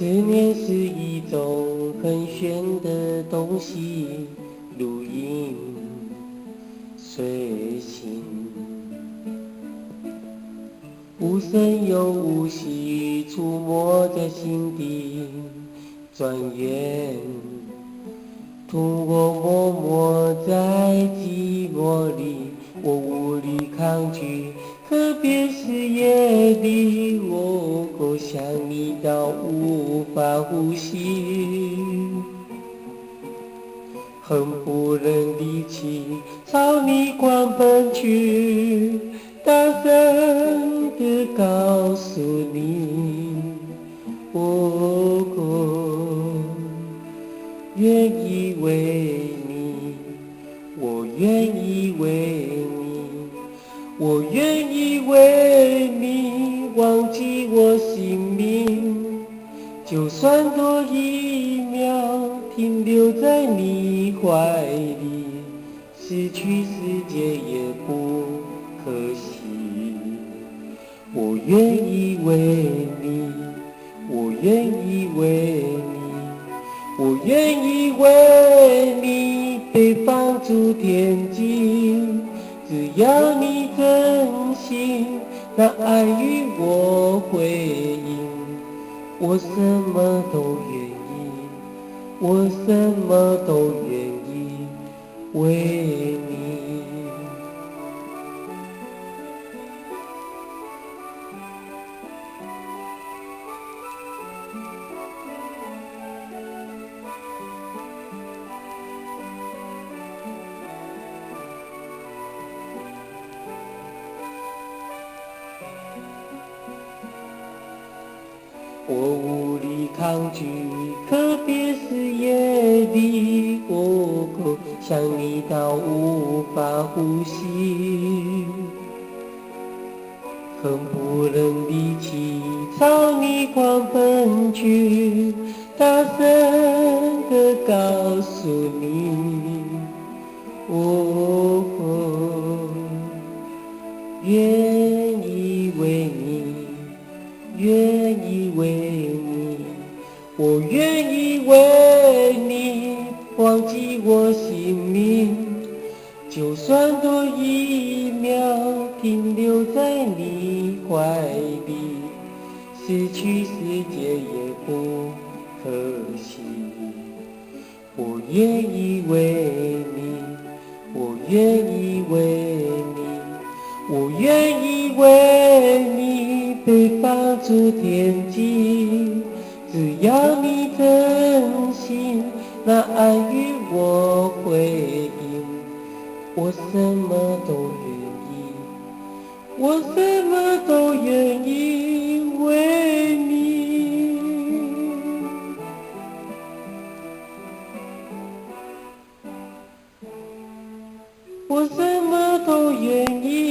思念是一种很玄的东西，如影随形，无声又无息，触摸在心底，转眼通过默默在寂寞里，我无力抗拒，特别是夜里，我想你到无法呼吸，恨不能立即朝你狂奔去，大声地告诉你，我愿意为你，我愿意为你，我愿意为你忘记我姓名，就算多一秒停留在你怀里，失去世界也不可惜。我愿意为你，我愿意为你，我愿意为你被放逐天际，只要你真心，那爱与我回应，我什么都愿意，我什么都愿意为你。我无力抗拒，特别是夜里，我想你到无法呼吸，恨不能立即朝你狂奔去，大声地告诉你，我愿意为你，愿意为你，我愿意为你忘记我姓名，就算多一秒停留在你怀里，失去世界也不可惜。我愿意为你，我愿意为你，我愿意为你被放逐天际，只要你真心，那爱与我回应，我什么都愿意，我什么都愿意为你，我什么都愿意